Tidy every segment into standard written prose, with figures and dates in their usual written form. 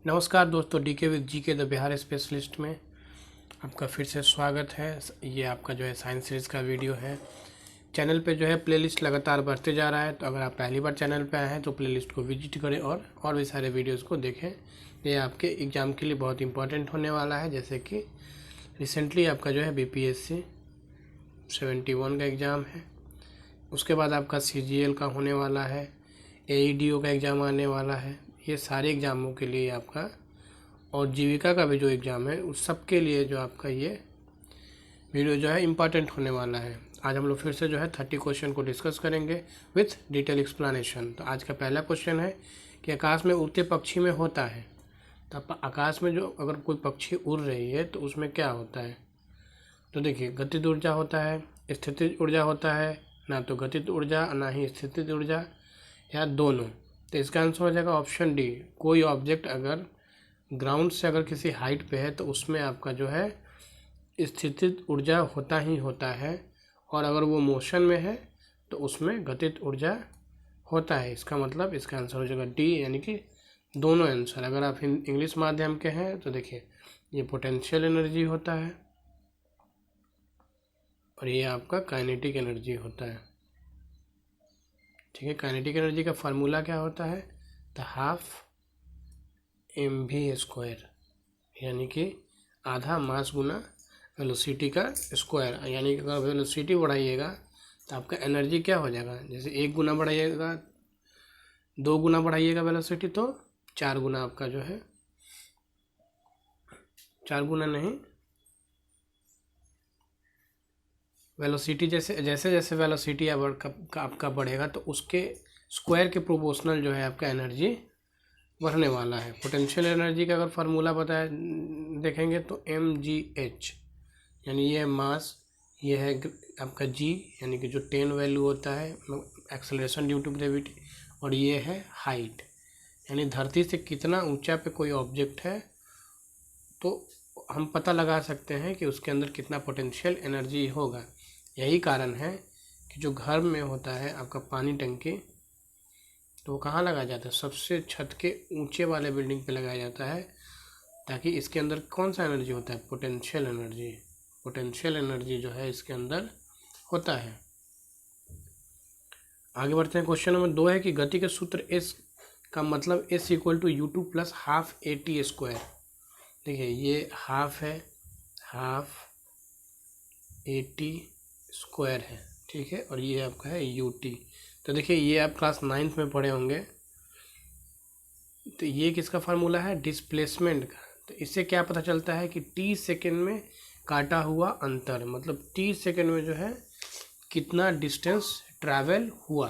नमस्कार दोस्तों, DK with GK the Bihar specialist में आपका फिर से स्वागत है। ये आपका जो है साइंस सीरीज़ का वीडियो है। चैनल पे जो है प्लेलिस्ट लगातार बढ़ते जा रहा है, तो अगर आप पहली बार चैनल पे आए हैं तो प्लेलिस्ट को विजिट करें और भी सारे वीडियोस को देखें। ये आपके एग्ज़ाम के लिए बहुत इंपॉर्टेंट होने वाला है। जैसे कि रिसेंटली आपका जो है BPSC 71 का एग्ज़ाम है, उसके बाद आपका CGL का होने वाला है, AEDO का एग्ज़ाम आने वाला है। ये सारे एग्ज़ामों के लिए आपका, और जीविका का भी जो एग्ज़ाम है उस सब के लिए जो आपका ये वीडियो जो है इम्पॉर्टेंट होने वाला है। आज हम लोग फिर से जो है 30 क्वेश्चन को डिस्कस करेंगे विथ डिटेल एक्सप्लेनेशन। तो आज का पहला क्वेश्चन है कि आकाश में उड़ते पक्षी में होता है। तो आकाश में जो अगर कोई पक्षी उड़ रही है तो उसमें क्या होता है? तो देखिए, गतिज ऊर्जा होता है, स्थितिज ऊर्जा होता है, ना तो गतिज ऊर्जा ना ही स्थितिज ऊर्जा, या दोनों। तो इसका आंसर हो जाएगा ऑप्शन डी। कोई ऑब्जेक्ट अगर ग्राउंड से अगर किसी हाइट पे है तो उसमें आपका जो है स्थितिज ऊर्जा होता ही होता है, और अगर वो मोशन में है तो उसमें गतिज ऊर्जा होता है। इसका मतलब इसका आंसर हो जाएगा डी, यानी कि दोनों आंसर। अगर आप इंग्लिश माध्यम के हैं तो देखिए, ये पोटेंशियल एनर्जी होता है और ये आपका काइनेटिक एनर्जी होता है। ठीक है, काइनेटिक एनर्जी का फार्मूला क्या होता है? द हाफ mv², यानी कि आधा मास गुना वेलोसिटी का स्क्वायर। यानी कि अगर वेलोसिटी बढ़ाइएगा तो आपका एनर्जी क्या हो जाएगा? जैसे 1 गुना बढ़ाइएगा, 2 गुना बढ़ाइएगा वेलोसिटी तो 4 गुना आपका जो है, 4 गुना नहीं, वेलोसिटी जैसे जैसे जैसे वेलोसिटी आपका बढ़ेगा तो उसके स्क्वायर के प्रोपोर्शनल जो है आपका एनर्जी बढ़ने वाला है। पोटेंशियल एनर्जी का अगर फार्मूला बताया देखेंगे तो mgh, यानी ये है मास, ये है आपका g, यानी कि जो 10 वैल्यू होता है एक्सेलरेशन ड्यू टू ग्रेविटी, और ये है हाइट, यानी धरती से कितना ऊंचा पे कोई ऑब्जेक्ट है तो हम पता लगा सकते हैं कि उसके अंदर कितना पोटेंशियल एनर्जी होगा। यही कारण है कि जो घर में होता है आपका पानी टंकी, तो वो कहाँ लगाया जाता है? सबसे छत के ऊंचे वाले बिल्डिंग पे लगाया जाता है, ताकि इसके अंदर कौन सा एनर्जी होता है? Potential energy. पोटेंशियल एनर्जी जो है इसके अंदर होता है। आगे बढ़ते हैं। क्वेश्चन नंबर 2 है कि गति के सूत्र S का मतलब S = u2 + हाफ AT²। देखिए, ये हाफ है, हाफ AT² है, ठीक है, और ये आपका है UT। तो देखिए, ये आप क्लास 9th में पढ़े होंगे। तो ये किसका फार्मूला है? डिस्प्लेसमेंट का। तो इससे क्या पता चलता है कि t सेकेंड में काटा हुआ अंतर, मतलब t सेकेंड में जो है कितना डिस्टेंस ट्रैवल हुआ।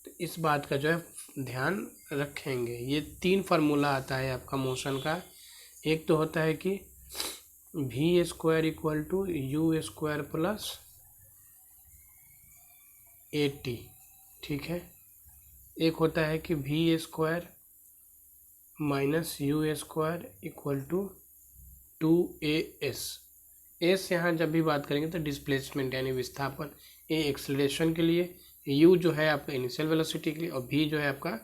तो इस बात का जो है ध्यान रखेंगे। ये 3 फार्मूला आता है आपका मोशन का। एक तो होता है कि v² = u² + AT, ठीक है। एक होता है कि v² - u² = 2as। एस यहाँ जब भी बात करेंगे तो डिस्प्लेसमेंट यानी विस्थापन, ए एक्सेलरेशन के लिए, यू जो है आपका इनिशियल वेलोसिटी के लिए, और भी जो है आपका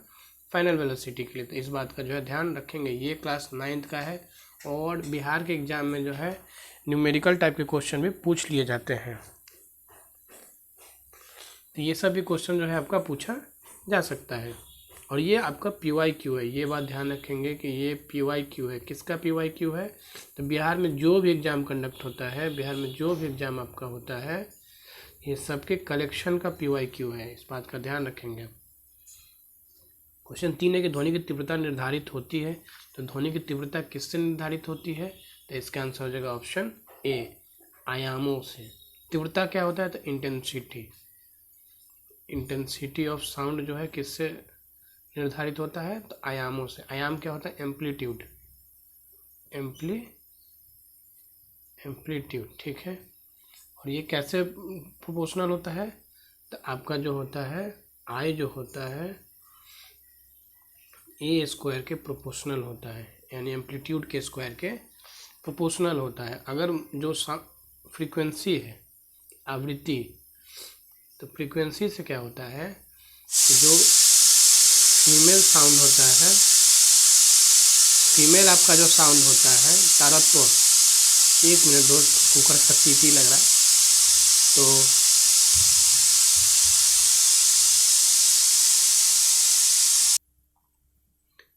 फाइनल वेलोसिटी के लिए। तो इस बात का जो है ध्यान रखेंगे। ये क्लास 9th का है, और बिहार के एग्ज़ाम में जो है न्यूमेरिकल टाइप के क्वेश्चन भी पूछ लिए जाते हैं। तो ये सब भी क्वेश्चन जो है आपका पूछा जा सकता है, और ये आपका PYQ है। ये बात ध्यान रखेंगे कि ये PYQ है। किसका PYQ है? तो बिहार में जो भी एग्ज़ाम कंडक्ट होता है, बिहार में जो भी एग्ज़ाम आपका होता है, ये सबके कलेक्शन का PYQ है। इस बात का ध्यान रखेंगे। क्वेश्चन 3 है कि ध्वनि की तीव्रता निर्धारित होती है। तो ध्वनि की तीव्रता किससे निर्धारित होती है? तो इसका आंसर हो जाएगा ऑप्शन ए, आयामों से। तीव्रता क्या होता है? तो इंटेंसिटी। इंटेंसिटी ऑफ साउंड जो है किससे निर्धारित होता है? तो आयामों से। आयाम क्या होता है? एम्पलीट्यूड। एम्पलीट्यूड, ठीक है। और ये कैसे प्रोपोर्शनल होता है? तो आपका जो होता है आई जो होता है A² के प्रोपोर्शनल होता है, यानी एम्पलीट्यूड के स्क्वायर के प्रोपोर्शनल होता है। अगर जो फ्रीक्वेंसी है, आवृत्ति, तो फ्रीक्वेंसी से क्या होता है कि जो फीमेल साउंड होता है फीमेल आपका जो साउंड होता है तारत्व, 1 मिनट दोस्त, कुकर का सीटी लग रहा है।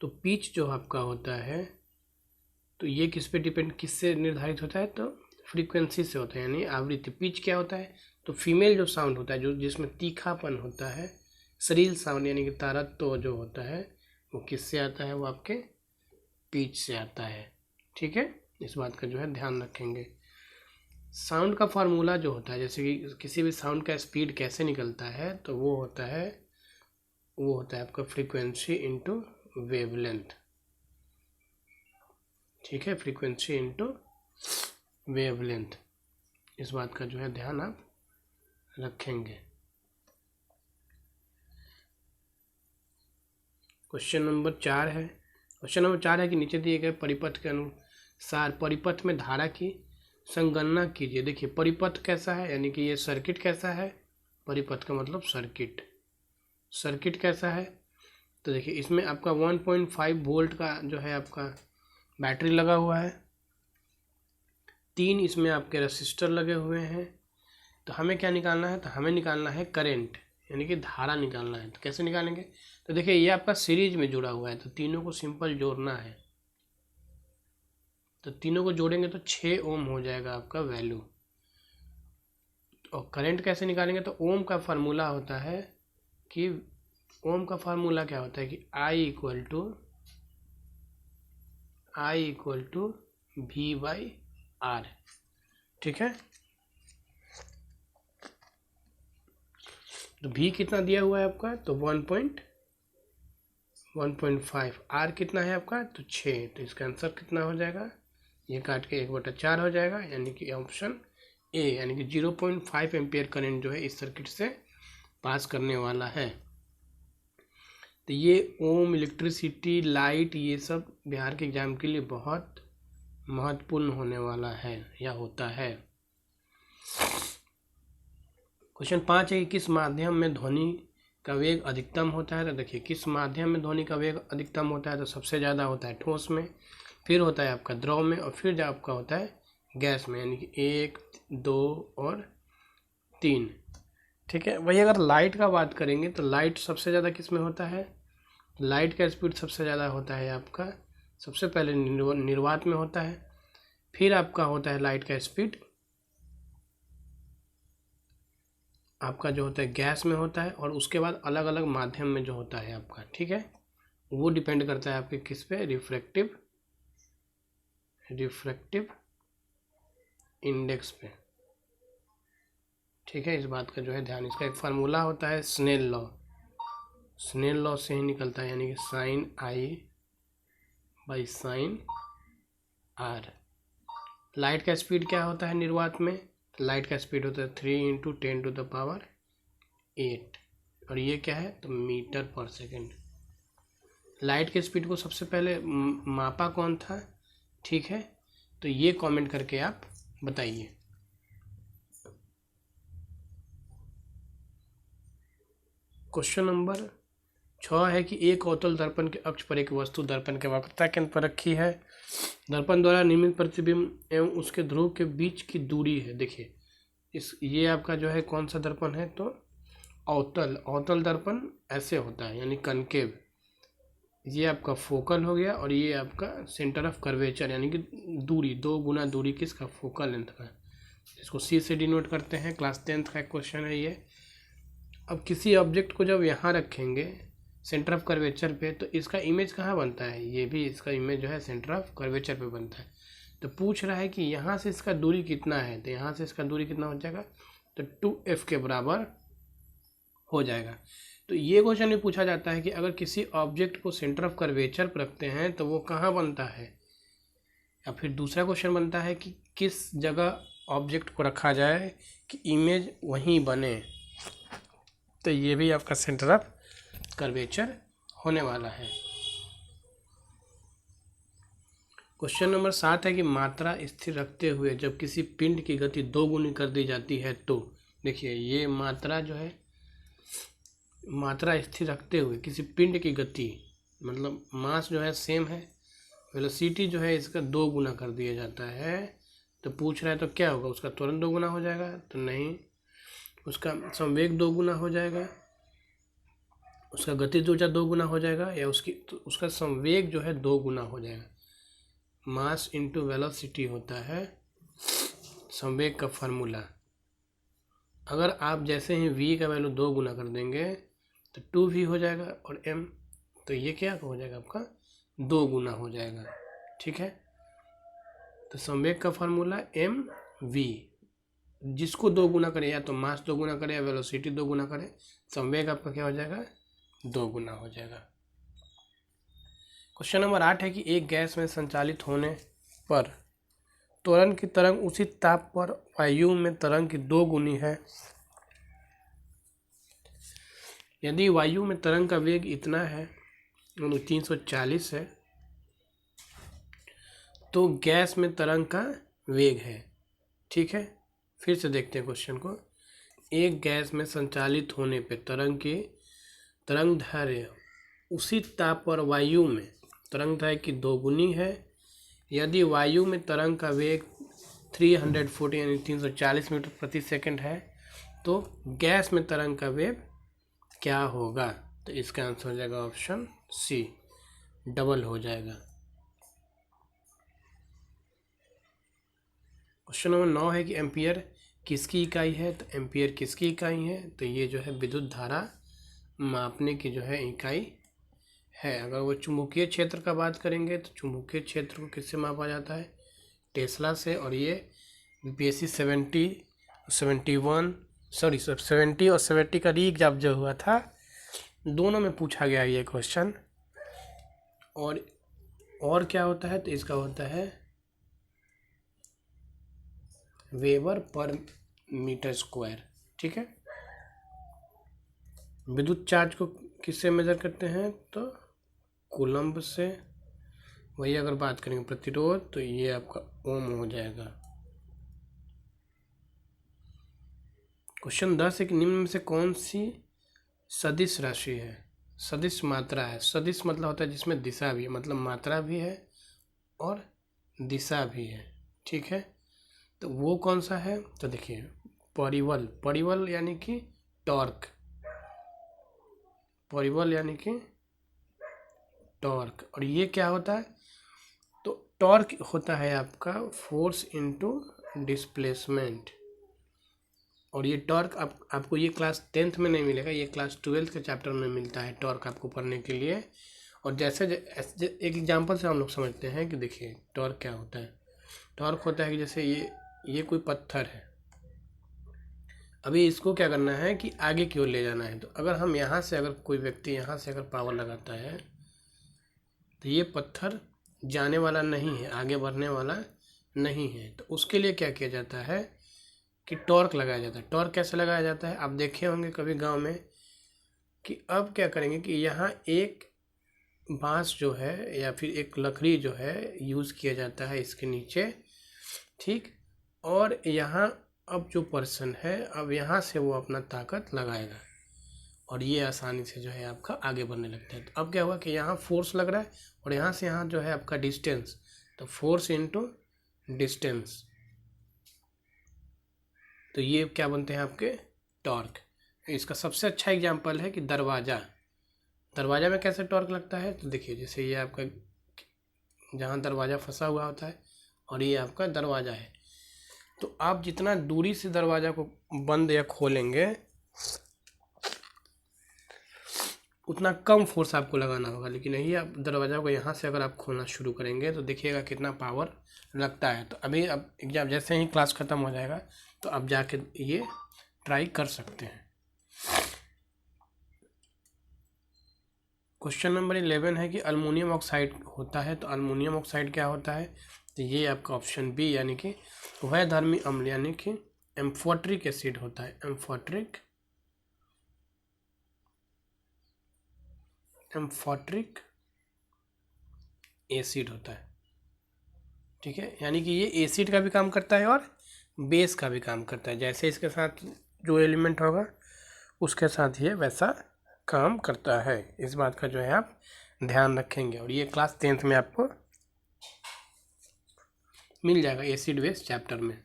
तो पिच जो आपका होता है, तो ये किस पे डिपेंड, किससे निर्धारित होता है, तो फ्रीक्वेंसी से होता है, यानी आवृत्ति। पिच क्या होता है, तो फीमेल जो साउंड होता है, जो जिसमें तीखापन होता है, शरीर साउंड यानी कि तारत्व जो होता है, वो किससे आता है, वो आपके पिच से आता है। ठीक है, इस बात का जो है ध्यान रखेंगे। साउंड का फार्मूला जो होता है, जैसे कि किसी भी साउंड का स्पीड कैसे निकलता है, तो वो होता है आपका फ्रीक्वेंसी इंटू वेवलेंथ। ठीक है, फ्रीक्वेंसी इंटू वेवलेंथ, इस बात का जो है ध्यान आप रखेंगे। क्वेश्चन नंबर 4 है। क्वेश्चन नंबर 4 है कि नीचे दिए गए परिपथ के अनुसार परिपथ में धारा की संगणना कीजिए। देखिए परिपथ कैसा है, यानी कि ये सर्किट कैसा है, परिपथ का मतलब सर्किट कैसा है, तो देखिए इसमें आपका 1.5 वोल्ट का जो है आपका बैटरी लगा हुआ है, 3 इसमें आपके रेसिस्टर लगे हुए हैं। तो हमें क्या निकालना है, तो हमें निकालना है करंट, यानी कि धारा निकालना है। तो कैसे निकालेंगे, तो देखिए ये आपका सीरीज में जुड़ा हुआ है, तो तीनों को सिंपल जोड़ना है। तो तीनों को जोड़ेंगे तो 6 ओम हो जाएगा आपका वैल्यू। और करंट कैसे निकालेंगे, तो ओम का फार्मूला होता है कि ओम का फार्मूला क्या होता है कि I इक्वल टू V/R। ठीक है, तो V कितना दिया हुआ है आपका, तो 1.5, R कितना है आपका, तो 6। तो इसका आंसर कितना हो जाएगा, ये काट के 1/4 हो जाएगा, यानी कि ऑप्शन ए, यानी कि 0.5 एम्पियर करंट जो है इस सर्किट से पास करने वाला है। तो ये ओम, इलेक्ट्रिसिटी, लाइट, ये सब बिहार के एग्जाम के लिए बहुत महत्वपूर्ण होने वाला है या होता है। क्वेश्चन 5 है कि किस माध्यम में ध्वनि का वेग अधिकतम होता है। तो देखिए किस माध्यम में ध्वनि का वेग अधिकतम होता है, तो सबसे ज़्यादा होता है ठोस में, फिर होता है आपका द्रव में, और फिर जो आपका होता है गैस में, यानी कि 1, 2 और 3। ठीक है, वही अगर लाइट का बात करेंगे तो लाइट सबसे ज़्यादा किस में होता है, लाइट का स्पीड सबसे ज़्यादा होता है आपका सबसे पहले निर्वात में होता है, फिर आपका होता है लाइट का स्पीड आपका जो होता है गैस में होता है, और उसके बाद अलग अलग माध्यम में जो होता है आपका। ठीक है, वो डिपेंड करता है आपके किस पे, रिफ्रैक्टिव इंडेक्स पे। ठीक है, इस बात का जो है ध्यान, इसका एक फार्मूला होता है स्नेल लॉ से ही निकलता है, यानी कि sin I/sin R। लाइट का स्पीड क्या होता है निर्वात में, लाइट का स्पीड होता है 3 × 10⁸ और ये क्या है, तो मीटर पर सेकेंड। लाइट के स्पीड को सबसे पहले मापा कौन था, ठीक है, तो ये कमेंट करके आप बताइए। क्वेश्चन नंबर 6 है कि एक अवतल दर्पण के अक्ष पर एक वस्तु दर्पण के वक्रता केंद्र पर रखी है। दर्पण द्वारा निर्मित प्रतिबिंब एवं उसके ध्रुव के बीच की दूरी है। देखिए ये आपका जो है कौन सा दर्पण है, तो अवतल दर्पण ऐसे होता है, यानी कनकेव। ये आपका फोकल हो गया, और ये आपका सेंटर ऑफ कर्वेचर, यानी कि दूरी, 2 गुना दूरी किसका, फोकल लेंथ का। इसको C से डिनोट करते हैं। क्लास 10th का क्वेश्चन है ये। अब किसी ऑब्जेक्ट को जब यहाँ रखेंगे सेंटर ऑफ कर्वेचर पे, तो इसका इमेज कहाँ बनता है, ये भी इसका इमेज जो है सेंटर ऑफ कर्वेचर पे बनता है। तो पूछ रहा है कि यहाँ से इसका दूरी कितना है, तो यहाँ से इसका दूरी कितना हो जाएगा, तो 2f के बराबर हो जाएगा। तो ये क्वेश्चन में पूछा जाता है कि अगर किसी ऑब्जेक्ट को सेंटर ऑफ कर्वेचर पर रखते हैं तो वो कहाँ बनता है, या फिर दूसरा क्वेश्चन बनता है कि किस जगह ऑब्जेक्ट को रखा जाए कि इमेज वहीं बने। तो ये भी आपका सेंटर ऑफ कर्वेचर होने वाला है। क्वेश्चन नंबर 7 है कि मात्रा स्थिर रखते हुए जब किसी पिंड की गति 2 गुनी कर दी जाती है तो। देखिए ये मात्रा जो है, मात्रा स्थिर रखते हुए किसी पिंड की गति, मतलब मास जो है सेम है, वेलोसिटी जो है इसका 2 गुना कर दिया जाता है। तो पूछ रहा है तो क्या होगा, उसका त्वरण 2 गुना हो जाएगा? तो नहीं, उसका संवेग 2 गुना हो जाएगा, उसका गतिज ऊर्जा 2 गुना हो जाएगा, या तो उसका संवेग जो है 2 गुना हो जाएगा। मास इंटू वेलोसिटी होता है संवेग का फार्मूला। अगर आप जैसे ही v का वैल्यू 2 गुना कर देंगे तो 2v हो जाएगा, और m तो ये क्या हो जाएगा आपका 2 गुना हो जाएगा। ठीक है, तो संवेग का फार्मूला mv, जिसको 2 गुना करे, या तो मास 2 गुना करे या वेलोसिटी 2 गुना करे, संवेग आपका क्या हो जाएगा 2 गुना हो जाएगा। क्वेश्चन नंबर 8 है कि एक गैस में संचालित होने पर त्वरण की तरंग उसी ताप पर वायु में तरंग की 2 गुनी है। यदि वायु में तरंग का वेग इतना है, 340 है, तो गैस में तरंग का वेग है। ठीक है, फिर से देखते हैं क्वेश्चन को। एक गैस में संचालित होने पे तरंग दैर्घ्य उसी ताप पर वायु में तरंग दैर्घ्य की 2 गुनी है। यदि वायु में तरंग का वेग 340 यानी 340 मीटर प्रति सेकंड है, तो गैस में तरंग का वेग क्या होगा? तो इसका आंसर हो जाएगा ऑप्शन सी, डबल हो जाएगा। क्वेश्चन नंबर 9 है कि एम्पियर किसकी इकाई है? तो एम्पियर किसकी इकाई है? तो ये जो है विद्युत धारा मापने की जो है इकाई है। अगर वो चुंबकीय क्षेत्र का बात करेंगे तो चुंबकीय क्षेत्र को किससे मापा जाता है? टेस्ला से। और ये बीपीएससी 70 और 70 का री एग्जाम जो हुआ था, दोनों में पूछा गया ये क्वेश्चन। और क्या होता है? तो इसका होता है वेबर पर मीटर स्क्वायर। ठीक है, विद्युत चार्ज को किससे मेजर करते हैं? तो कूलम्ब से। वही अगर बात करेंगे प्रतिरोध, तो ये आपका ओम हो जाएगा। क्वेश्चन 10 है कि निम्न में से कौन सी सदिश राशि है? सदिश मात्रा है। सदिश मतलब होता है जिसमें दिशा भी है, मतलब मात्रा भी है और दिशा भी है। ठीक है, तो वो कौन सा है? तो देखिए, परिवल यानी कि टॉर्क, परिवल यानी कि टॉर्क। और ये क्या होता है? तो टॉर्क होता है आपका फोर्स इनटू डिस्प्लेसमेंट। और ये टॉर्क आपको ये क्लास 10th में नहीं मिलेगा, ये क्लास 12th के चैप्टर में मिलता है टॉर्क आपको पढ़ने के लिए। और जैसे एक एग्जांपल से हम लोग समझते हैं कि देखिए टॉर्क क्या होता है। टॉर्क होता है कि जैसे ये कोई पत्थर है, अभी इसको क्या करना है कि आगे की ओर ले जाना है। तो अगर हम यहाँ से, अगर कोई व्यक्ति यहाँ से अगर पावर लगाता है, तो ये पत्थर जाने वाला नहीं है, आगे बढ़ने वाला नहीं है। तो उसके लिए क्या किया जाता है कि टॉर्क लगाया जाता है। टॉर्क कैसे लगाया जाता है? आप देखे होंगे कभी गांव में कि अब क्या करेंगे कि यहाँ एक बांस जो है या फिर एक लकड़ी जो है यूज़ किया जाता है इसके नीचे। ठीक, और यहाँ अब जो पर्सन है, अब यहाँ से वो अपना ताकत लगाएगा और ये आसानी से जो है आपका आगे बढ़ने लगता है। तो अब क्या हुआ कि यहाँ फोर्स लग रहा है और यहाँ से यहाँ जो है आपका डिस्टेंस, तो फोर्स इनटू डिस्टेंस, तो ये क्या बनते हैं आपके टॉर्क। इसका सबसे अच्छा एग्जांपल है कि दरवाजा में कैसे टॉर्क लगता है? तो देखिए, जैसे ये आपका जहाँ दरवाज़ा फंसा हुआ होता है और ये आपका दरवाज़ा है, तो आप जितना दूरी से दरवाज़ा को बंद या खोलेंगे उतना कम फोर्स आपको लगाना होगा। लेकिन यही आप दरवाज़ा को यहाँ से अगर आप खोलना शुरू करेंगे तो देखिएगा कितना पावर लगता है। तो अभी अब एग्जाम जैसे ही क्लास ख़त्म हो जाएगा तो आप जाके ये ट्राई कर सकते हैं। क्वेश्चन नंबर 11 है कि अल्मुनियम ऑक्साइड होता है। तो अल्मुनियम ऑक्साइड क्या होता है? तो ये आपका ऑप्शन बी यानी कि वैधर्मी अम्ल यानी कि एम्फोट्रिक एसिड होता है। एम्फोट्रिक एसिड होता है। ठीक है, यानी कि ये एसिड का भी काम करता है और बेस का भी काम करता है। जैसे इसके साथ जो एलिमेंट होगा उसके साथ ये वैसा काम करता है। इस बात का जो है आप ध्यान रखेंगे और ये क्लास 10th में आपको मिल जाएगा एसिड बेस चैप्टर में।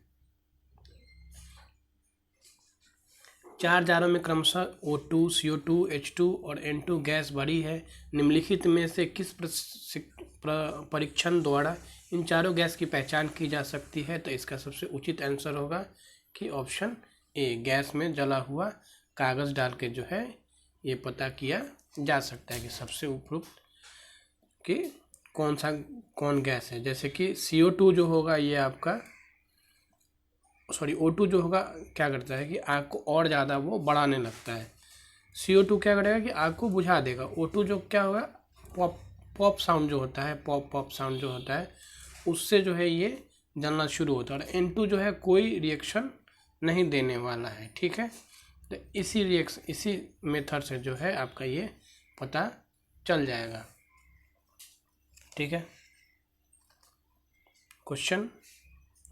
4 जारों में क्रमशः O2, CO2, H2 और N2 गैस भरी है। निम्नलिखित में से किस परीक्षण द्वारा इन चारों गैस की पहचान की जा सकती है? तो इसका सबसे उचित आंसर होगा कि ऑप्शन ए, गैस में जला हुआ कागज़ डाल के जो है ये पता किया जा सकता है कि सबसे उपयुक्त कि कौन गैस है। जैसे कि CO2 जो होगा ये आपका O2 जो होगा क्या करता है कि आग को और ज़्यादा वो बढ़ाने लगता है। CO2 क्या करेगा कि आग को बुझा देगा। O2 जो क्या होगा, पॉप साउंड जो होता है, पॉप साउंड जो होता है उससे जो है ये जलना शुरू होता है। और N2 जो है कोई रिएक्शन नहीं देने वाला है, ठीक है। तो इसी मेथड से जो है आपका ये पता चल जाएगा, ठीक है। क्वेश्चन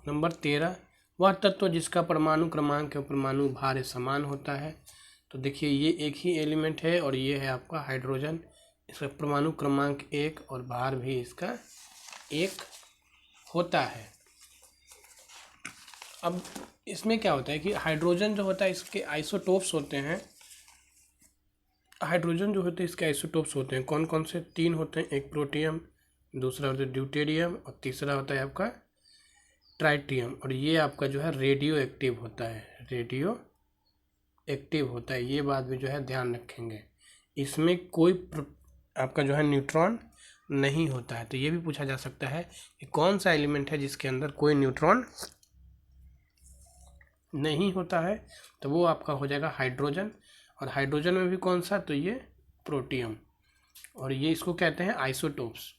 नंबर 13, वह तत्व जिसका परमाणु क्रमांक और परमाणु भार समान होता है। तो देखिए ये एक ही एलिमेंट है और ये है आपका हाइड्रोजन। इसका परमाणु क्रमांक 1 और भार भी इसका 1 होता है। अब इसमें क्या होता है कि हाइड्रोजन जो होता है इसके आइसोटोप्स होते हैं। हाइड्रोजन जो होते हैं इसके आइसोटोप्स होते हैं। कौन कौन से? 3 होते हैं। एक प्रोटियम, दूसरा होता है ड्यूटेरियम और तीसरा होता है आपका ट्राइटियम। और ये आपका जो है रेडियो एक्टिव होता है, रेडियो एक्टिव होता है। ये बात भी जो है ध्यान रखेंगे। इसमें कोई आपका जो है न्यूट्रॉन नहीं होता है। तो ये भी पूछा जा सकता है कि कौन सा एलिमेंट है जिसके अंदर कोई न्यूट्रॉन नहीं होता है। तो वो आपका हो जाएगा हाइड्रोजन। और हाइड्रोजन में भी कौन सा? तो ये प्रोटियम। और ये इसको कहते हैं आइसोटोप्स।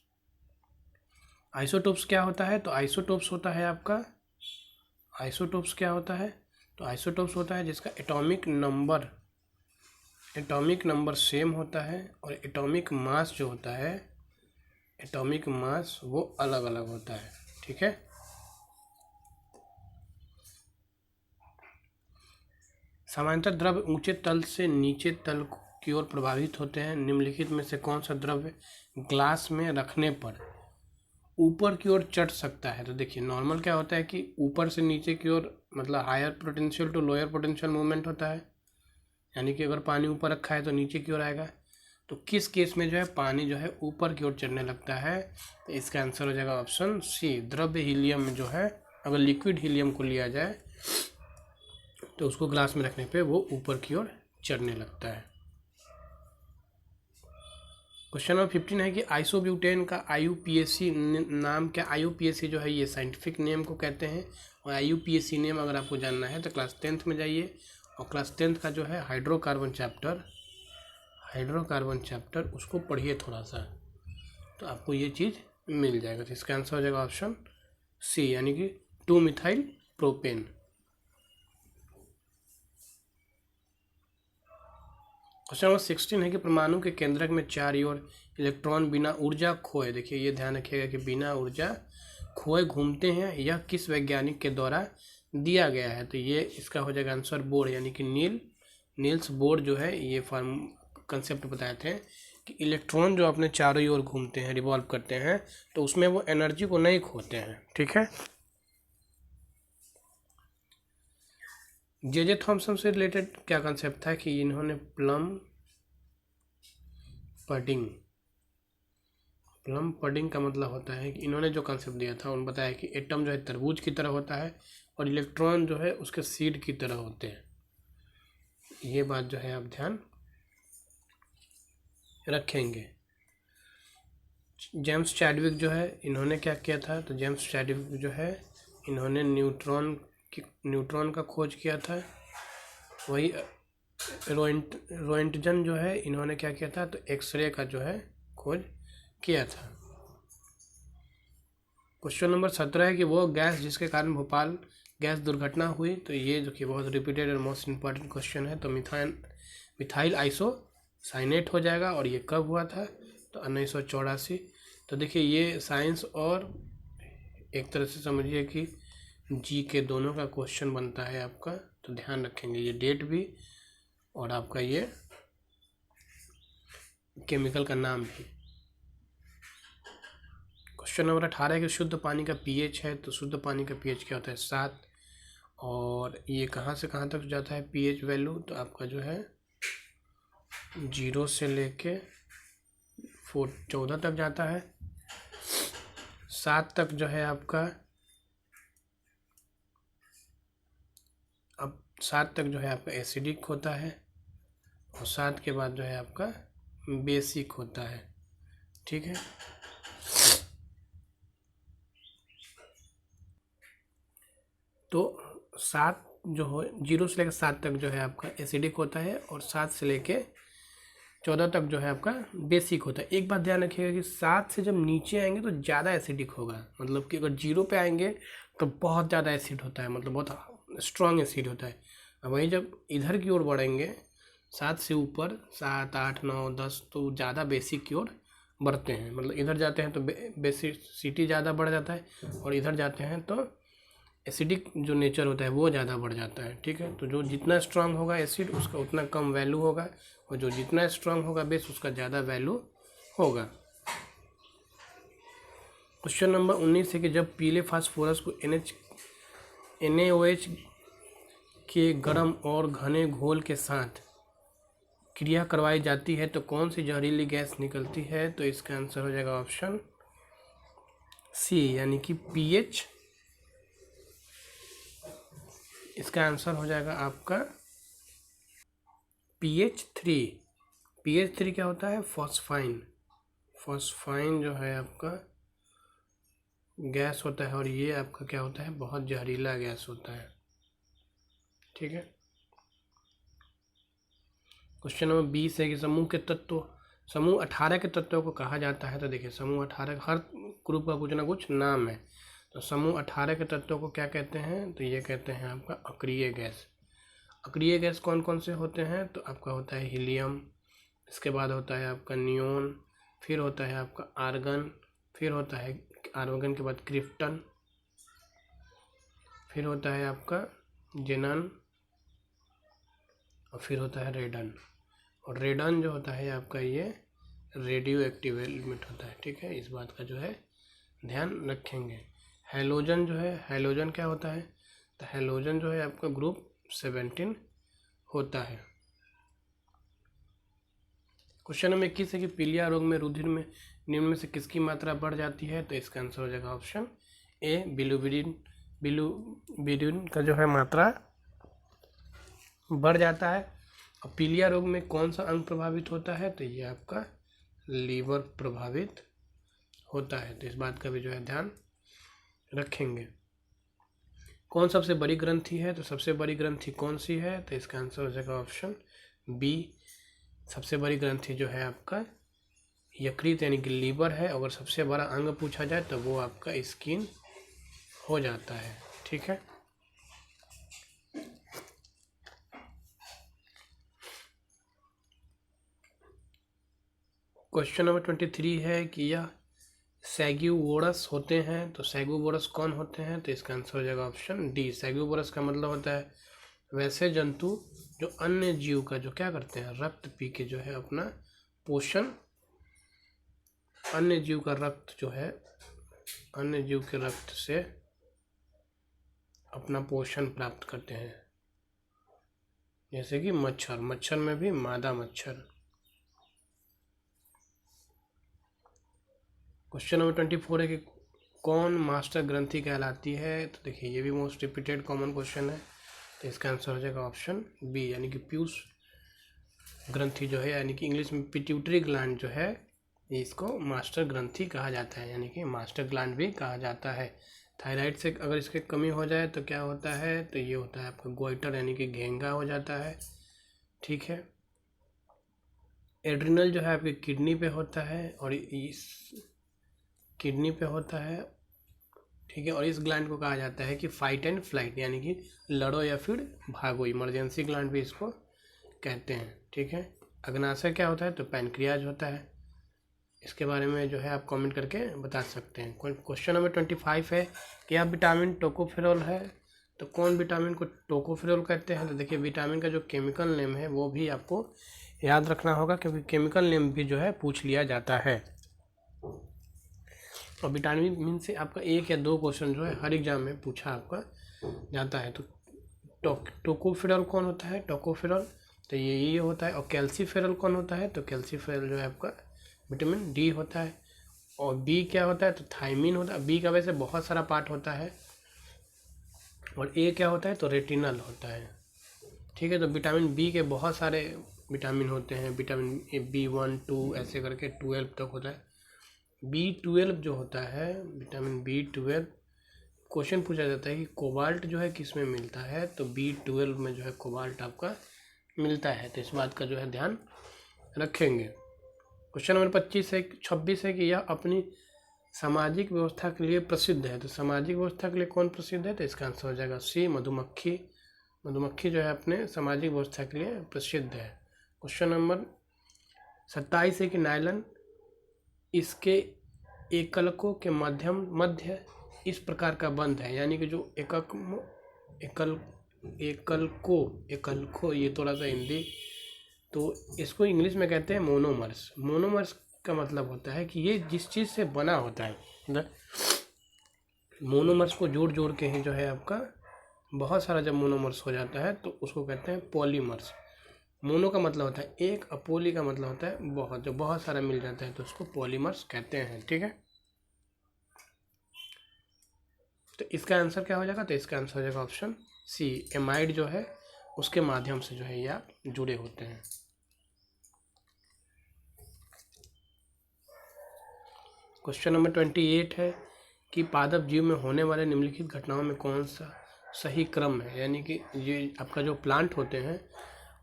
आइसोटोप्स क्या होता है? तो आइसोटोप्स होता है आपका, आइसोटोप्स क्या होता है? तो आइसोटोप्स होता है जिसका एटॉमिक नंबर सेम होता है और एटॉमिक मास जो होता है, एटॉमिक मास वो अलग अलग होता है, ठीक है। सामान्यतः द्रव्य ऊंचे तल से नीचे तल की ओर प्रभावित होते हैं। निम्नलिखित में से कौन सा द्रव्य ग्लास में रखने पर ऊपर की ओर चढ़ सकता है? तो देखिए नॉर्मल क्या होता है कि ऊपर से नीचे की ओर मतलब higher potential to lower potential movement होता है। यानी कि अगर पानी ऊपर रखा है तो नीचे की ओर आएगा। तो किस केस में जो है पानी जो है ऊपर की ओर चढ़ने लगता है? तो इसका आंसर हो जाएगा ऑप्शन सी, द्रव्य हीलियम में जो है अगर लिक्विड हीलियम को लिया जाए तो उसको ग्लास में रखने पे वो ऊपर की ओर चढ़ने लगता है। क्वेश्चन नंबर 15 है कि आइसोब्यूटेन का IUPAC नाम क्या? IUPAC जो है ये साइंटिफिक नेम को कहते हैं। और IUPAC नेम अगर आपको जानना है तो क्लास 10th में जाइए और क्लास 10th का जो है हाइड्रोकार्बन चैप्टर उसको पढ़िए थोड़ा सा, तो आपको ये चीज़ मिल जाएगा। तो इसका आंसर हो जाएगा ऑप्शन सी, यानी कि 2 मिथाइल प्रोपेन। क्वेश्चन नंबर 16 है कि परमाणु के केंद्रक में चारों ओर इलेक्ट्रॉन बिना ऊर्जा खोए, देखिए ये ध्यान रखिएगा कि बिना ऊर्जा खोए घूमते हैं, यह किस वैज्ञानिक के द्वारा दिया गया है? तो ये इसका हो जाएगा आंसर बोर, यानी कि नील्स बोर जो है ये कंसेप्ट बताए थे कि इलेक्ट्रॉन जो अपने चारों ओर घूमते हैं, रिवॉल्व करते हैं, तो उसमें वो एनर्जी को नहीं खोते हैं, ठीक है। जे थॉमसन से रिलेटेड क्या कंसेप्ट था कि इन्होंने प्लम पडिंग का मतलब होता है कि इन्होंने जो कंसेप्ट दिया था उन्होंने बताया कि एटम जो है तरबूज की तरह होता है और इलेक्ट्रॉन जो है उसके सीड की तरह होते हैं। ये बात जो है आप ध्यान रखेंगे। जेम्स चैडविक जो है इन्होंने क्या किया था? तो जेम्स चैडविक जो है इन्होंने न्यूट्रॉन का खोज किया था। वही रोएंटजन जो है इन्होंने क्या किया था? तो एक्सरे का जो है खोज किया था। क्वेश्चन नंबर 17 है कि वो गैस जिसके कारण भोपाल गैस दुर्घटना हुई। तो ये जो कि बहुत रिपीटेड और मोस्ट इम्पॉर्टेंट क्वेश्चन है। तो मिथाइल आइसोसाइनेट हो जाएगा। और ये कब हुआ था? तो 1984। तो देखिए ये साइंस और एक तरह से समझिए कि जी के दोनों का क्वेश्चन बनता है आपका, तो ध्यान रखेंगे ये डेट भी और आपका ये केमिकल का नाम भी। क्वेश्चन नंबर 18 कि शुद्ध पानी का पीएच है, तो शुद्ध पानी का पीएच क्या होता है 7। और ये कहाँ से कहाँ तक जाता है पीएच वैल्यू, तो आपका जो है 0 से लेके 14 तक जाता है। 7 तक जो है आपका, अब 7 तक जो है आपका एसिडिक होता है, और 7 के बाद जो है आपका बेसिक होता है। ठीक है, तो 7 जो हो 0 से लेकर 7 तक जो है आपका एसिडिक होता है, और 7 से लेके 14 तक जो है आपका बेसिक होता है। एक बात ध्यान रखिएगा कि 7 से जब नीचे आएंगे तो ज़्यादा एसिडिक होगा, मतलब कि अगर 0 पे आएंगे तो बहुत ज़्यादा एसिड होता है, मतलब बहुत स्ट्रॉन्ग एसिड होता है। और वहीं जब इधर की ओर बढ़ेंगे 7 से ऊपर 7, 8, 9, 10 तो ज़्यादा बेसिक की ओर बढ़ते हैं, मतलब इधर जाते हैं तो बेसिसिटी ज़्यादा बढ़ जाता है, और इधर जाते हैं तो एसिडिक जो नेचर होता है वो ज़्यादा बढ़ जाता है। ठीक है, तो जो जितना स्ट्रांग होगा एसिड उसका उतना कम वैल्यू होगा, और जो जितना स्ट्रांग होगा बेस उसका ज़्यादा वैल्यू होगा। क्वेश्चन नंबर 19 है कि जब पीले फास्फोरस को NaOH के गर्म और घने घोल के साथ क्रिया करवाई जाती है तो कौन सी जहरीली गैस निकलती है, तो इसका आंसर हो जाएगा ऑप्शन सी, यानी कि पीएच। इसका आंसर हो जाएगा आपका pH3। pH3 क्या होता है, फॉस्फाइन। फॉस्फाइन जो है आपका गैस होता है, और ये आपका क्या होता है, बहुत जहरीला गैस होता है। ठीक है, क्वेश्चन नंबर 20 है कि समूह 18 के तत्वों को कहा जाता है, तो देखिए समूह 18 हर ग्रुप का कुछ ना कुछ नाम है, तो समूह 18 के तत्वों को क्या कहते हैं, तो ये कहते हैं आपका अक्रिय गैस। अक्रिय गैस कौन कौन से होते हैं, तो आपका होता है हीलियम, इसके बाद होता है आपका नियोन, फिर होता है आपका आर्गन, फिर होता है आर्गन के बाद क्रिप्टन, फिर होता है आपका जेनन, और फिर होता है रेडन। और रेडन जो होता है आपका ये रेडियो एक्टिव एलिमेंट होता है। ठीक है, इस बात का जो है ध्यान रखेंगे। हैलोजन जो है, हैलोजन क्या होता है, तो हैलोजन जो है आपका ग्रुप 17 होता है। क्वेश्चन नंबर 21 है कि पीलिया रोग में रुधिर में निम्न में से किसकी मात्रा बढ़ जाती है, तो इसका आंसर हो जाएगा ऑप्शन ए, बिलिरुबिन का जो है मात्रा बढ़ जाता है। और पीलिया रोग में कौन सा अंग प्रभावित होता है, तो ये आपका लीवर प्रभावित होता है, तो इस बात का भी जो है ध्यान रखेंगे। कौन सबसे बड़ी ग्रंथि है, तो सबसे बड़ी ग्रंथि कौन सी है, तो इसका आंसर हो जाएगा ऑप्शन बी। सबसे बड़ी ग्रंथि जो है आपका यकृत यानी कि लीवर है। अगर सबसे बड़ा अंग पूछा जाए तो वो आपका स्किन हो जाता है। ठीक है, क्वेश्चन नंबर 23 है कि यह सैग्यूवोरस होते हैं, तो सैग्यूवोरस कौन होते हैं, तो इसका आंसर हो जाएगा ऑप्शन डी। सैग्यूवोरस का मतलब होता है वैसे जंतु जो अन्य जीव का जो क्या करते हैं, रक्त पी के जो है अपना पोषण, अन्य जीव का रक्त जो है अन्य जीव के रक्त से अपना पोषण प्राप्त करते हैं, जैसे कि मच्छर, मच्छर में भी मादा मच्छर। क्वेश्चन नंबर 24 है कि कौन मास्टर ग्रंथि कहलाती है, तो देखिए ये भी मोस्ट रिपीटेड कॉमन क्वेश्चन है, तो इसका आंसर हो जाएगा ऑप्शन बी, यानी कि पीयूष ग्रंथि जो है, यानी कि इंग्लिश में पिट्यूटरी ग्लैंड जो है, इसको मास्टर ग्रंथि कहा जाता है, यानी कि मास्टर ग्लैंड भी कहा जाता है। थायराइड से अगर इसके कमी हो जाए तो क्या होता है, तो ये होता है आपका गोइटर यानी कि घेंगा हो जाता है। ठीक है, एड्रिनल जो है आपकी किडनी पे होता है, और इस किडनी पे होता है। ठीक है, और इस ग्लैंड को कहा जाता है कि फाइट एंड फ्लाइट, यानी कि लड़ो या फिर भागो, इमरजेंसी ग्लैंड भी इसको कहते हैं। ठीक है, अग्नाशय क्या होता है, तो पैनक्रियाज होता है। इसके बारे में जो है आप कमेंट करके बता सकते हैं। क्वेश्चन नंबर 25 है कि यह विटामिन टोकोफेरोल है, तो कौन विटामिन को टोकोफेरोल कहते हैं, तो देखिए विटामिन का जो केमिकल नेम है वो भी आपको याद रखना होगा, क्योंकि केमिकल नेम भी जो है पूछ लिया जाता है। और विटामिन से आपका 1 या 2 क्वेश्चन जो है हर एग्जाम में पूछा आपका जाता है। तो टोकोफेरॉल कौन होता है? टोकोफेरॉल तो ये होता है। और कैल्सीफेरॉल कौन होता है? तो कैल्सीफेरॉल जो है आपका विटामिन डी होता है। और बी क्या होता है? तो थायमिन होता है। बी का वैसे बहुत सारा पार्ट होता है। और ए क्या होता है? तो रेटिनल होता है। ठीक है, तो विटामिन बी के बहुत सारे विटामिन होते हैं। विटामिन B1, 2 ऐसे करके 12 तक होता है। B12 जो होता है, विटामिन B12, क्वेश्चन पूछा जाता है कि कोबाल्ट जो है किस में मिलता है? तो B12 में जो है कोबाल्ट आपका मिलता है। तो इस बात का जो है ध्यान रखेंगे। क्वेश्चन नंबर 26 है कि यह अपनी सामाजिक व्यवस्था के लिए प्रसिद्ध है। तो सामाजिक व्यवस्था के लिए कौन प्रसिद्ध है? तो इसका आंसर हो जाएगा सी, मधुमक्खी। मधुमक्खी जो है अपने सामाजिक व्यवस्था के लिए प्रसिद्ध है। क्वेश्चन नंबर 27 है कि नायलॉन इसके एकलकों के मध्य इस प्रकार का बंध है। यानी कि जो एकलको ये थोड़ा सा हिंदी, तो इसको इंग्लिश में कहते हैं मोनोमर्स। मोनोमर्स का मतलब होता है कि ये जिस चीज़ से बना होता है, मोनोमर्स को जोड़ के ही जो है आपका बहुत सारा जब मोनोमर्स हो जाता है तो उसको कहते हैं पॉलीमर्स। मोनो का मतलब होता है एक, और पॉली का मतलब होता है बहुत, जो बहुत सारा मिल जाता है तो उसको पॉलीमर्स कहते हैं। ठीक है, तो इसका आंसर क्या हो जाएगा? तो इसका आंसर हो जाएगा ऑप्शन सी, एमाइड जो है उसके माध्यम से जो है ये आप जुड़े होते हैं। क्वेश्चन नंबर 28 है कि पादप जीव में होने वाले निम्नलिखित घटनाओं में कौन सा सही क्रम है? यानी कि ये आपका जो प्लांट होते हैं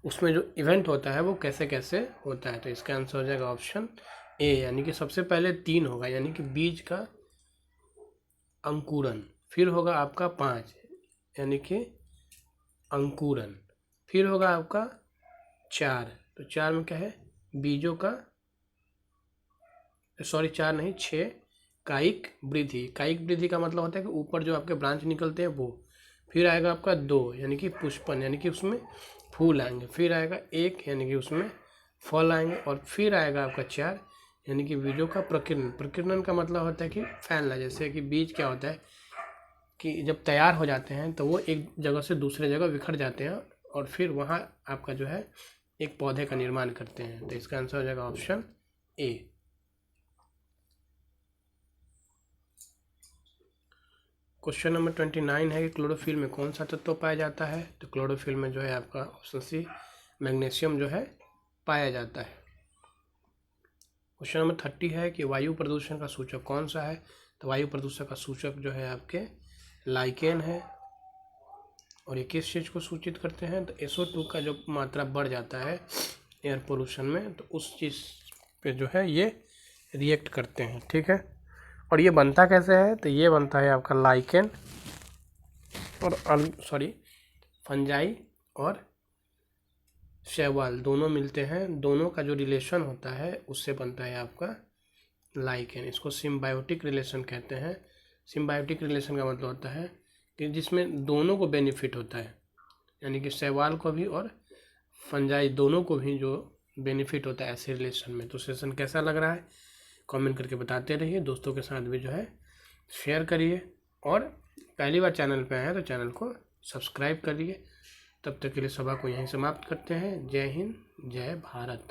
उसमें जो इवेंट होता है वो कैसे कैसे होता है? तो इसका आंसर हो जाएगा ऑप्शन ए, यानी कि सबसे पहले 3 होगा, यानी कि बीज का अंकुरन, फिर होगा आपका 5 यानी कि अंकुरन, फिर होगा आपका 4, तो 4 में क्या है? बीजों का, सॉरी 4 नहीं 6, कायिक वृद्धि। कायिक वृद्धि का मतलब होता है कि ऊपर जो आपके ब्रांच निकलते हैं वो। फिर आएगा आपका 2 यानी कि पुष्पन, यानी कि उसमें फूल आएंगे। फिर आएगा 1 यानी कि उसमें फल आएंगे। और फिर आएगा आपका 4 यानी कि बीजों का प्रकीर्णन। प्रकीर्णन का मतलब होता है कि फैलना। जैसे कि बीज क्या होता है कि जब तैयार हो जाते हैं तो वो एक जगह से दूसरे जगह बिखर जाते हैं और फिर वहाँ आपका जो है एक पौधे का निर्माण करते हैं। तो इसका आंसर हो जाएगा ऑप्शन ए। क्वेश्चन नंबर 29 है कि क्लोरोफिल में कौन सा तत्व पाया जाता है? तो क्लोरोफिल में जो है आपका ऑप्शन सी, मैग्नीशियम जो है पाया जाता है। क्वेश्चन नंबर 30 है कि वायु प्रदूषण का सूचक कौन सा है? तो वायु प्रदूषण का सूचक जो है आपके लाइकेन है। और ये किस चीज़ को सूचित करते हैं? तो SO2 का जो मात्रा बढ़ जाता है एयर पोल्यूशन में, तो उस चीज़ पे जो है ये रिएक्ट करते हैं। ठीक है, और ये बनता कैसे है? तो ये बनता है आपका लाइकेन और फंजाई और शैवाल दोनों मिलते हैं, दोनों का जो रिलेशन होता है उससे बनता है आपका लाइकेन। इसको सिम्बायोटिक रिलेशन कहते हैं। सिम्बायोटिक रिलेशन का मतलब होता है कि जिसमें दोनों को बेनिफिट होता है, यानी कि शैवाल को भी और फंजाई दोनों को भी जो बेनिफिट होता है ऐसे रिलेशन में। तो सेशन कैसा लग रहा है कमेंट करके बताते रहिए। दोस्तों के साथ भी जो है शेयर करिए, और पहली बार चैनल पे आए हैं तो चैनल को सब्सक्राइब करिए। तब तक के लिए सभा को यहीं समाप्त करते हैं। जय हिंद, जय भारत।